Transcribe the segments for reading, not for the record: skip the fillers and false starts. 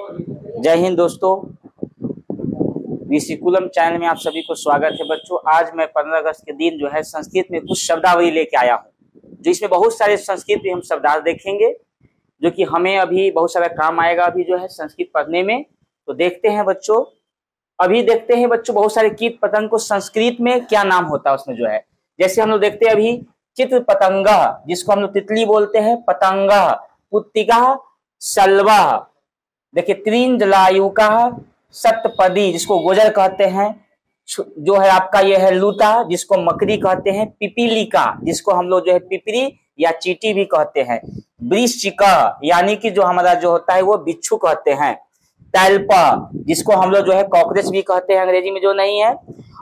जय हिंद दोस्तों, विसिकुलम चैनल में आप सभी को स्वागत है। बच्चों, आज मैं 15 अगस्त के दिन जो है संस्कृत में कुछ शब्दावली लेके आया हूँ, जो इसमें बहुत सारे संस्कृत में हम शब्दार्थ देखेंगे, जो कि हमें अभी बहुत सारा काम आएगा अभी जो है संस्कृत पढ़ने में। तो देखते हैं बच्चों, अभी देखते हैं बच्चों बहुत सारे कीट पतंग को संस्कृत में क्या नाम होता है उसमें जो है। जैसे हम लोग देखते हैं अभी चित्र पतंग, जिसको हम लोग तितली बोलते हैं, पतंग, पुत्तिका, शलवा, देखिए त्रिंजलायुका, सतपदी जिसको गोजर कहते हैं, जो है आपका ये है लूता जिसको मकड़ी कहते हैं, पिपीलिका जिसको हम लोग जो है पिपरी या चींटी भी कहते हैं, वृश्चिका यानी कि जो हमारा जो होता है वो बिच्छू कहते हैं, तैलपा जिसको हम लोग जो है कॉकरोच भी कहते हैं अंग्रेजी में जो नहीं है,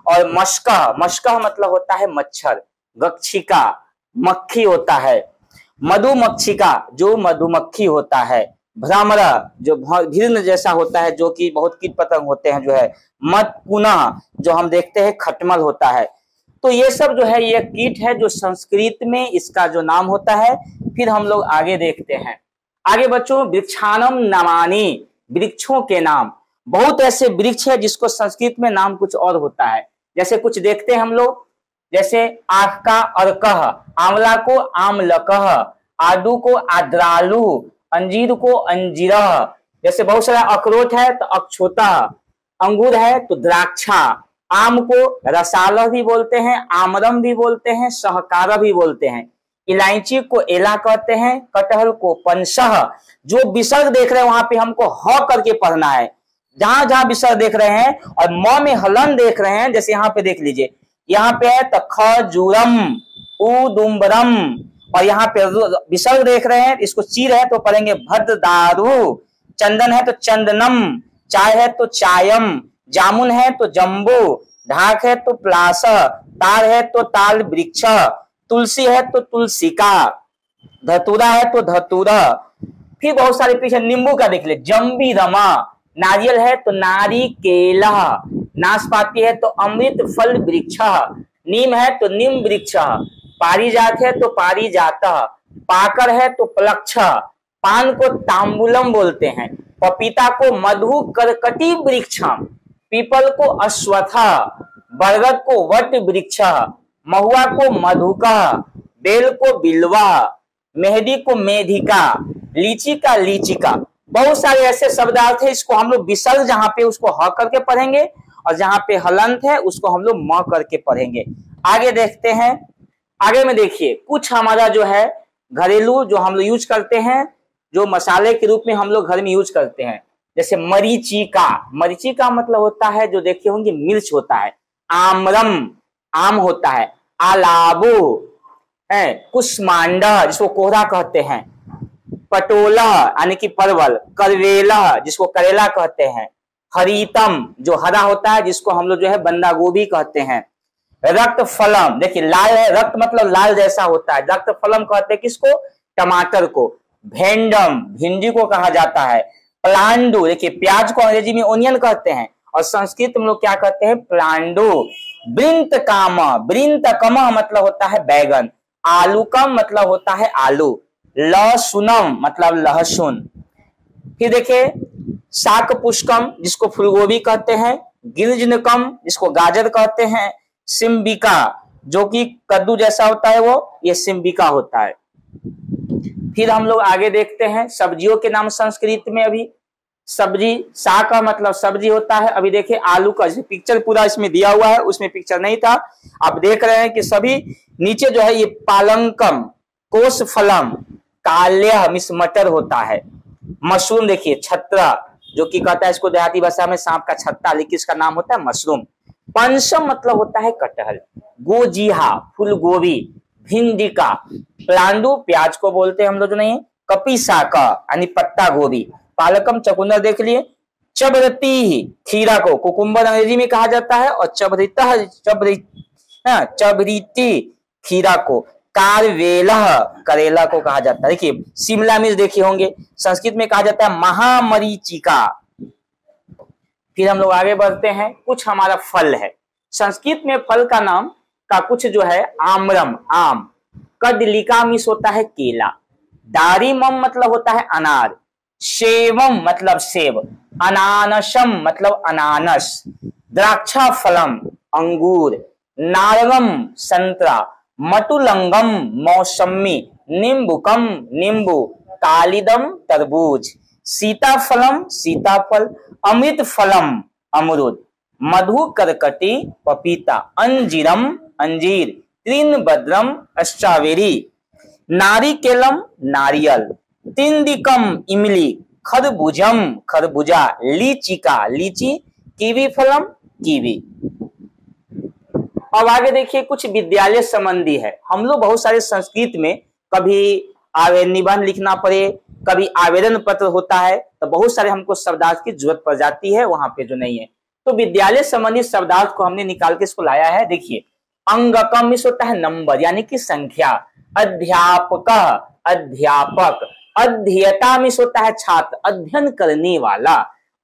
और मशका, मशका मतलब होता है मच्छर, गक्षिका मक्खी होता है, मधुमक्षिका जो मधुमक्खी होता है, भ्रामरा जो भीर्ण जैसा होता है, जो कि बहुत कीट पतंग होते हैं जो है, मत पुनः जो हम देखते हैं खटमल होता है। तो ये सब जो है ये कीट है जो संस्कृत में इसका जो नाम होता है। फिर हम लोग आगे देखते हैं। आगे बच्चों, वृक्षानम नामानि, वृक्षों के नाम। बहुत ऐसे वृक्ष है जिसको संस्कृत में नाम कुछ और होता है। जैसे कुछ देखते हैं हम लोग, जैसे आख का अर्कह, आंवला को आमलकह, आडू को आद्रालु, अंजीर को अंजीरा, जैसे बहुत सारा अखरोट है तो अक्षोता, अंगूर है तो द्राक्षा, आम को रसाला भी बोलते हैं, आमरम भी बोलते हैं, सहकारा भी बोलते हैं, इलायची को एला कहते हैं, कटहल को पंसह। जो विसर्ग देख रहे हैं वहां पे हमको ह करके पढ़ना है, जहां जहां विसर्ग देख रहे हैं, और म में हलन देख रहे हैं, जैसे यहाँ पे देख लीजिए, यहाँ पे है तो खजूरम, उदुम्बरम, और यहाँ पे विसर्ग देख रहे हैं, इसको चीर है तो पढ़ेंगे भद्रदारू, चंदन है तो चंदनम, चाय है तो चायम, जामुन है तो जम्बू, ढाक है तो प्लास, तार है तो ताल वृक्ष, तुलसी है तो तुलसिका, धतूरा है तो धतूरा। फिर बहुत सारे पीछे नींबू का देख ले, जम्बी रमा, नारियल है तो नारिकेला, नाशपाती है तो अमृत फल वृक्ष, नीम है तो नीम वृक्ष, पारिजात है तो पारिजाता, पाकर है तो पलक्ष, पान को तांबुलम बोलते हैं, पपीता को मधु करकटी वृक्षम, पीपल को अश्वत्था, बरगद को वट वृक्ष, महुआ को मधुका, बेल को बिलवा, मेहदी को मेधिका, लीची का लीचिका। बहुत सारे ऐसे शब्दार्थ है, इसको हम लोग विसर्ग जहां पे उसको ह करके पढ़ेंगे, और जहां पे हलंत है उसको हम लोग म करके पढ़ेंगे। आगे देखते हैं। आगे में देखिए कुछ हमारा जो है घरेलू जो हम लोग यूज करते हैं, जो मसाले के रूप में हम लोग घर में यूज करते हैं, जैसे मरीचिका। मरीचिका मतलब होता है जो देखे होंगे मिर्च होता है, आमरम आम होता है, आलाबू है, कुष्मांडा जिसको कोहरा कहते हैं, पटोला यानी कि परवल, करवेला जिसको करेला कहते हैं, हरीतम जो हरा होता है जिसको हम लोग जो है बंदा गोभी कहते हैं, रक्त फलम, देखिए लाल है, रक्त मतलब लाल जैसा होता है, रक्त फलम कहते हैं किसको, टमाटर को, भेंडम भिंडी को कहा जाता है, प्लांडू देखिए प्याज को अंग्रेजी में ओनियन कहते हैं, और संस्कृत में लोग क्या कहते हैं, प्लांडू, ब्रिंत काम, ब्रिंत कम मतलब होता है बैगन, आलूकम मतलब होता है आलू, लहसुनम मतलब लहसुन। फिर देखिए शाक पुष्कम जिसको फूलगोभी कहते हैं, गिरजनकम जिसको गाजर कहते हैं, सिम्बिका जो कि कद्दू जैसा होता है वो ये सिम्बिका होता है। फिर हम लोग आगे देखते हैं सब्जियों के नाम संस्कृत में। अभी सब्जी, सा का मतलब सब्जी होता है। अभी देखिए आलू का पिक्चर पूरा इसमें दिया हुआ है, उसमें पिक्चर नहीं था, आप देख रहे हैं कि सभी नीचे जो है ये पालंकम, कोस फलम, काल्या मिस मटर होता है, मशरूम देखिए छत्रा जो कि कहता है इसको देहाती भाषा में सांप का छत्ता, लेकिन इसका नाम होता है मशरूम, पंचम मतलब होता है कटहल, गोजिहा फूल गोभी, भिंडिका, प्लांडू प्याज को बोलते हैं हम लोग जो नहीं, कपिसाका यानी पत्ता गोभी, पालकम चकुंदर देख लिए, चबरती खीरा को कुकुम्बर अंग्रेजी में कहा जाता है, और चबरीती खीरा को, कारवेला करेला को कहा जाता है। देखिए शिमला मिर्च देखे होंगे, संस्कृत में कहा जाता है महामरीचिका। फिर हम लोग आगे बढ़ते हैं। कुछ हमारा फल है, संस्कृत में फल का नाम का कुछ जो है आम्रम आम, कदलिका मिस होता है केला, दारिमम मतलब होता है अनार, सेवम मतलब सेब, अनानसम मतलब अनानस, द्राक्षा फलम अंगूर, नारंगम संतरा, मटुलंगम मौसमी, निम्बुकम नींबू, कालिदम तरबूज, सीताफलम सीताफल, अमृत फलम अमरूद, मधुकरकटी पपीता, अंजीरम अंजीर, त्रिनबद्रम स्ट्रॉबेरी, नारिकेलम नारियल, तिंदिकम इमली, खरबूजम खरबूजा, लीचिका लीची, कीवी फलम कीवी। अब आगे देखिए कुछ विद्यालय संबंधी है। हम लोग बहुत सारे संस्कृत में कभी निबंध लिखना पड़े, कभी आवेदन पत्र होता है, तो बहुत सारे हमको शब्दार्थ की जरूरत पड़ जाती है, वहां पे जो नहीं है। तो विद्यालय संबंधी शब्दार्थ को हमने निकाल के इसको लाया है। देखिए अंगकम इस होता है नंबर यानी कि संख्या, अध्यापक अध्यापक, अध्येता मिस होता है छात्र अध्ययन करने वाला,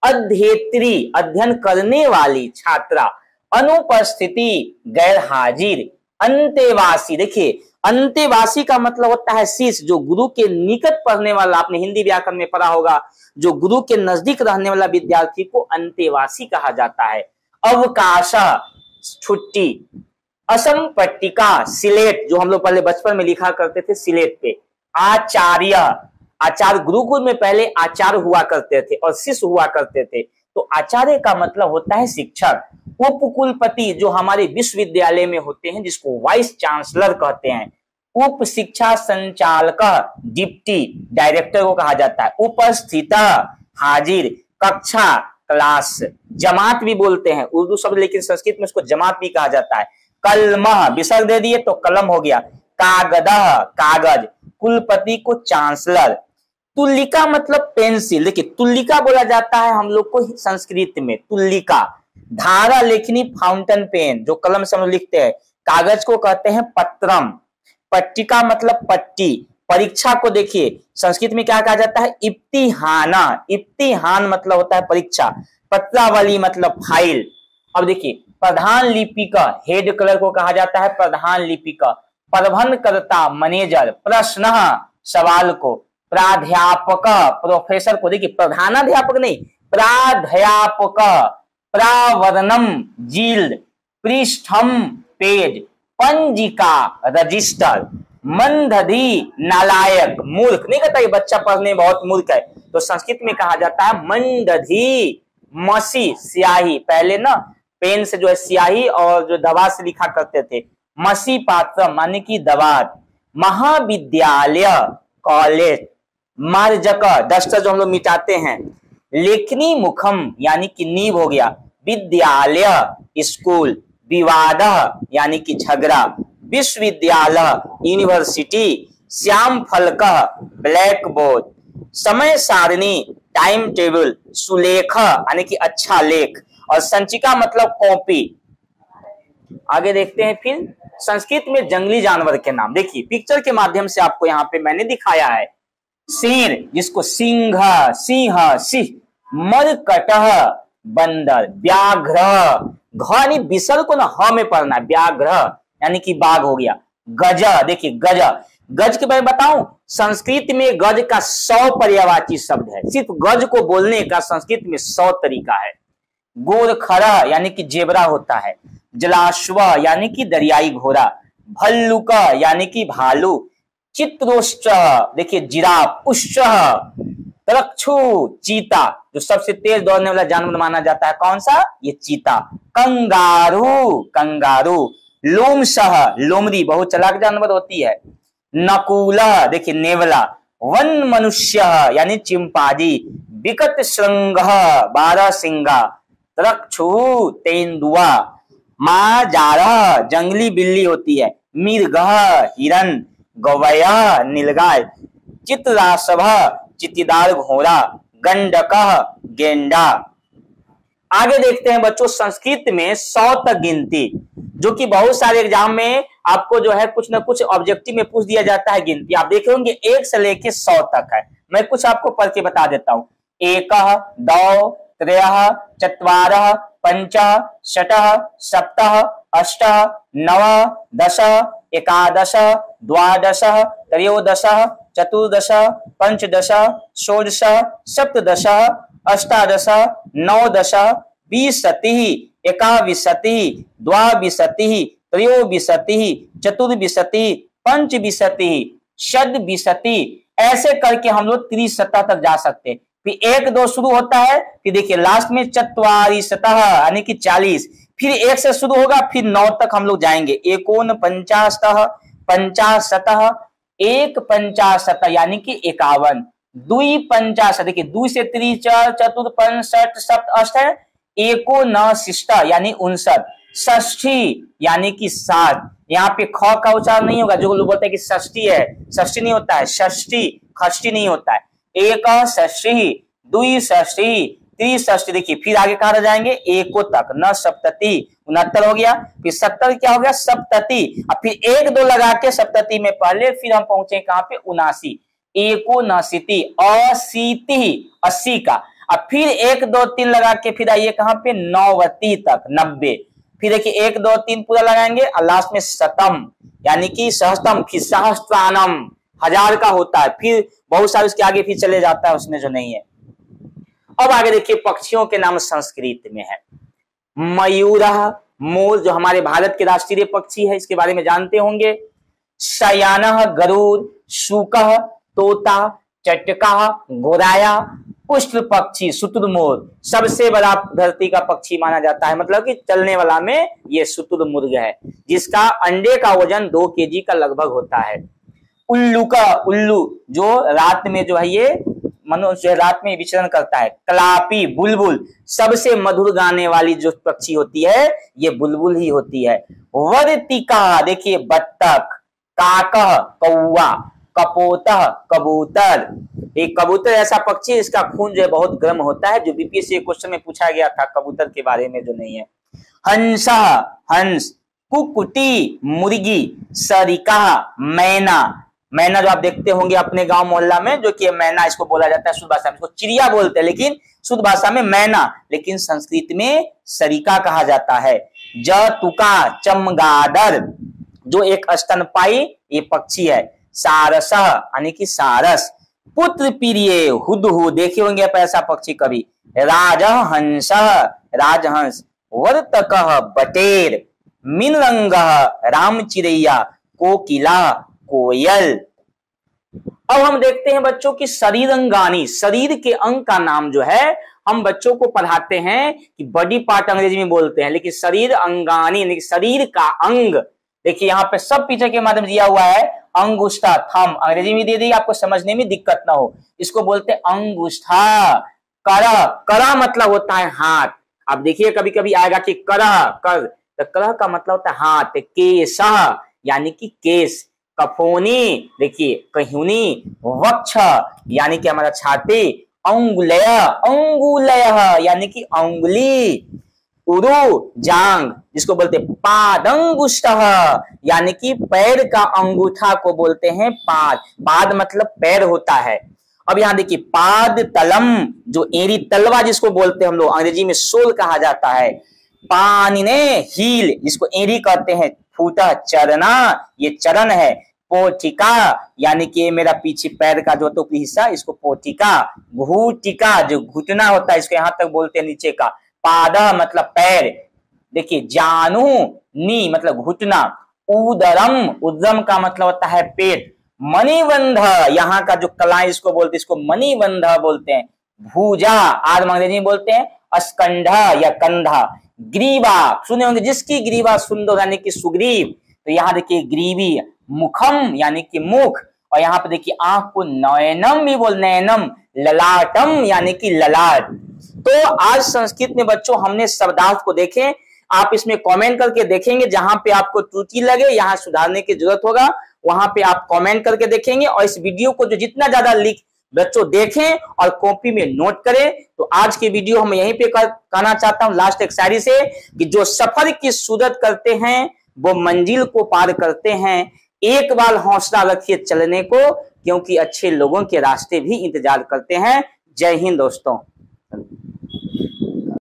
अध्येत्री अध्ययन करने वाली छात्रा, अनुपस्थिति गैर हाजिर, अंतेवासी देखिए अंतेवासी का मतलब होता है शिष्य, जो गुरु के निकट पढ़ने वाला, आपने हिंदी व्याकरण में पढ़ा होगा, जो गुरु के नजदीक रहने वाला विद्यार्थी को अंतेवासी कहा जाता है। अवकाश छुट्टी, असंपट्टिका सिलेट, जो हम लोग पहले बचपन में लिखा करते थे सिलेट पे, आचार्य आचार्य, गुरुकुल में पहले आचार्य हुआ करते थे और शिष्य हुआ करते थे, तो आचार्य का मतलब होता है शिक्षक। उपकुलपति जो हमारे विश्वविद्यालय में होते हैं जिसको वाइस चांसलर कहते हैं, उप शिक्षा संचालक डिप्टी डायरेक्टर को कहा जाता है, उपस्थित हाजिर, कक्षा क्लास, जमात भी बोलते हैं उर्दू शब्द लेकिन संस्कृत में उसको जमात भी कहा जाता है, कलमह विसर्ग दे दिए तो कलम हो गया, कागदह कागज, कुलपति को चांसलर, तुल्लिका मतलब पेंसिल, देखिए तुल्लिका बोला जाता है हम लोग को संस्कृत में तुल्लिका, धारा लेखनी फाउंटेन पेन जो कलम से हम लोग लिखते हैं, कागज को कहते हैं पत्रम, पट्टिका मतलब पट्टी, परीक्षा को देखिए संस्कृत में क्या कहा जाता है इब्तिहाना, इब्तिहान मतलब होता है परीक्षा, पत्रावली मतलब फाइल। अब देखिए प्रधान लिपिका हेड क्लर्क को कहा जाता है प्रधान लिपिका, प्रबंधकर्ता मैनेजर, प्रश्न सवाल को, प्राध्यापक प्रोफेसर को, देखिए प्रधानाध्यापक नहीं प्राध्यापक, प्रावरणम जील्ड, पृष्ठम पेज, पंजिका रजिस्टर, मंदधि नालायक मूर्ख, नहीं कहता ये बच्चा पढ़ने बहुत मूर्ख है, तो संस्कृत में कहा जाता है मंदधि, मसी स्याही, पहले ना पेन से जो है स्याही और जो दवा से लिखा करते थे, मसी पात्र माने की दवात, महाविद्यालय कॉलेज, मार्जक डस्टर जो हम लोग मिटाते हैं, लेखनी मुखम यानी कि नींव हो गया, विद्यालय स्कूल, विवाद यानी कि झगड़ा, विश्वविद्यालय यूनिवर्सिटी, श्याम फलक ब्लैक बोर्ड, समय सारणी टाइम टेबल, सुलेख यानी कि अच्छा लेख, और संचिका मतलब कॉपी। आगे देखते हैं फिर संस्कृत में जंगली जानवर के नाम, देखिए पिक्चर के माध्यम से आपको यहाँ पे मैंने दिखाया है, शेर जिसको सिंह सिंह सिंह, मरकटह बंदर, व्याघ्र घनी विसर्ग को ना ह में पढ़ना है, व्याघ्र यानी कि बाघ हो गया, गज देखिए गज, गज के बारे में बताऊं संस्कृत में गज का 100 पर्यायवाची शब्द है, सिर्फ गज को बोलने का संस्कृत में 100 तरीका है। गोरखरा यानी कि जेबरा होता है, जलाश्व यानी कि दरियाई घोड़ा, भल्लुक यानी कि भालू, चित्रोष्ट देखिए जिराफ, उष्ट तरक्षु चीता जो सबसे तेज दौड़ने वाला जानवर माना जाता है, कौन सा ये चीता, कंगारू कंगारू, लोमशह लोमड़ी बहुत चालाक जानवर होती है, नकुला देखिए नेवला, वन मनुष्य यानी चिंपांजी, विकट श्रृंग बारहसिंगा, तरक्षु तेंदुआ, माजारा जंगली बिल्ली होती है, मृग हिरन, गवया नीलगाय, चित्रासभ चित्तीदार घोड़ा, गंडक गेंडा। आगे देखते हैं बच्चों संस्कृत में 100 तक गिनती, जो कि बहुत सारे एग्जाम में आपको जो है कुछ ना कुछ ऑब्जेक्टिव में पूछ दिया जाता है गिनती, आप देखे होंगे 1 से लेके 100 तक है। मैं कुछ आपको पढ़ के बता देता हूं, 1 2 3 4 5 6 7 8 9 10 11 12 13 चतुर्दश, पंचदश, षोडश, सप्तदश, अष्टादश, नवदश, विंशतिः, एकाविंशतिः, द्वाविंशतिः, त्रयोविंशतिः, चतुर्विंशतिः, पंचविंशतिः, षड्विंशतिः, ऐसे करके हम लोग 30 तक जा सकते हैं। फिर 1 2 शुरू होता है, फिर देखिए लास्ट में चत्वारिशतः यानी कि 40, फिर 1 से शुरू होगा, फिर 9 तक हम लोग जाएंगे। 49 50, 1 50 यानी कि 51, 2 50, देखिए 2 से 3 4 चतुर 5 6 7 8 है, 59 यानी 59, षष्ठी यानी कि 60। यहाँ पे ख का उच्चारण नहीं होगा, जो लोग बोलते हैं कि षष्ठी है, षष्ठी नहीं होता है, षष्ठी खष्ठी नहीं होता है। 1 षष्ठी, 2 षष्ठी, 3 षष्ठी, देखिए फिर आगे कहा रह जाएंगे 1 तक, न सप्तति 69 हो गया, फिर 70 क्या हो गया सप्तति, अब फिर 1 2 लगा के सप्तति में पहले फिर हम पहुंचे कहां पे 79, 79, अशीति 80 का, अब फिर 1 2 3 लगा के फिर आइए कहां पे 90 तक 90, फिर देखिए 1 2 3 पूरा लगाएंगे और लास्ट में शतम यानी कि सहस्त्रम, फिर सहस्त्रानम 1000 का होता है, फिर बहुत सारे उसके आगे फिर चले जाता है उसमें जो नहीं है। अब आगे देखिए पक्षियों के नाम संस्कृत में है। मयूरः, मोर जो हमारे भारत के राष्ट्रीय पक्षी है, इसके बारे में जानते होंगे। शयानः, गरुड़। शुकः, तोता। चटकः, गोराया। पुष्ट पक्षी, शुतुरमुर्ग, सबसे बड़ा धरती का पक्षी माना जाता है, मतलब कि चलने वाला में ये शुतुरमुर्ग है, जिसका अंडे का वजन 2 केजी का लगभग होता है। उल्लू का, उल्लू जो रात में जो है ये मनुष्य रात में विचरण करता है। कलापी, बुलबुल, सबसे मधुर गाने वाली जो पक्षी होती है ये बुलबुल ही होती है। वर्तिका, देखिए बत्तख। काकः, कौवा। कपोतः, कबूतर, एक कबूतर ऐसा पक्षी इसका खून जो है बहुत गर्म होता है, जो बीपीएससी क्वेश्चन में पूछा गया था कबूतर के बारे में जो नहीं है। हंसः, हंस। कुक्कुटी, मुर्गी। सरिका, मैना, मैना जो आप देखते होंगे अपने गांव मोहल्ला में, जो कि मैना इसको बोला जाता है शुद्ध भाषा में, इसको चिड़िया बोलते हैं लेकिन शुद्ध भाषा में मैना, लेकिन संस्कृत में सरिका कहा जाता है। जतुका, चमगादड़, जो एक स्तनपायी ये पक्षी है। सारसः यानी कि सारस। पुत्र प्रिय, हुदहुद, देखे होंगे आप ऐसा पक्षी कभी। राजहंसः, राजहंस। वर्तकः, बटेर। मिनरंगः, राम चिड़ैया। कोकिला, कोयल। अब हम देखते हैं बच्चों की शरीर अंगानी, शरीर के अंग का नाम जो है हम बच्चों को पढ़ाते हैं कि बॉडी पार्ट अंग्रेजी में बोलते हैं, लेकिन शरीर अंगानी यानी शरीर का अंग, देखिए यहाँ पे सब पीछे के माध्यम दिया हुआ है। अंगुष्ठा, थंब, अंग्रेजी में दे दी, आपको समझने में दिक्कत ना हो, इसको बोलते हैं अंगुष्ठा। करह, करह मतलब होता है हाथ, आप देखिए कभी कभी आएगा कि करह कर, तो करह का मतलब होता है हाथ। केशः यानी कि केश। कफोनी, देखिए कहुनी। वक्ष यानी कि हमारा छाती। अंगुलय, अंगुलयः यानी कि अंगुली। उरु, जांग, जिसको बोलते हैं पादंगुष्ठः यानी कि पैर का अंगूठा को बोलते हैं पाद। पाद मतलब पैर होता है। अब यहाँ देखिए पाद तलम, जो एड़ी तलवा जिसको बोलते हैं हम लोग, अंग्रेजी में सोल कहा जाता है। पानिने, हील, जिसको एड़ी कहते हैं। फूटा, चरना, ये चरण है। पोटिका यानी कि मेरा पीछे पैर का जो ऊपरी हिस्सा, इसको पोटिका। घूटिका, जो घुटना होता है, इसको यहाँ तक बोलते हैं नीचे का। पादा मतलब पैर, देखिए जानू, नी मतलब घुटना। उदरम, उदरम का मतलब होता है पेट। मणिबंध, यहाँ का जो कला इसको बोलते हैं, इसको मणिबंध बोलते हैं। भुजा, आज अंग्रेजी में बोलते हैं अस्कंधा या कंधा। ग्रीवा, सुने होंगे जिसकी ग्रीवा सुंदर यानी कि सुग्रीव, तो यहाँ देखिए ग्रीवी। मुखम यानी कि मुख, और यहाँ पे देखिए आंख को नयनम भी बोल, नयनम। ललाटम यानी कि ललाट। तो आज संस्कृत में बच्चों हमने शब्दार्थ को देखें, आप इसमें कमेंट करके देखेंगे, जहां पे आपको त्रुटि लगे, यहाँ सुधारने की जरूरत होगा, वहां पे आप कमेंट करके देखेंगे। और इस वीडियो को जो जितना ज्यादा लिख बच्चों देखें और कॉपी में नोट करें। तो आज के वीडियो हम यहीं पे कहना चाहता हूं लास्ट एक शायरी से, कि जो सफर की सूरत करते हैं वो मंजिल को पार करते हैं। एक बार हौसला रखिए चलने को, क्योंकि अच्छे लोगों के रास्ते भी इंतजार करते हैं। जय हिंद दोस्तों।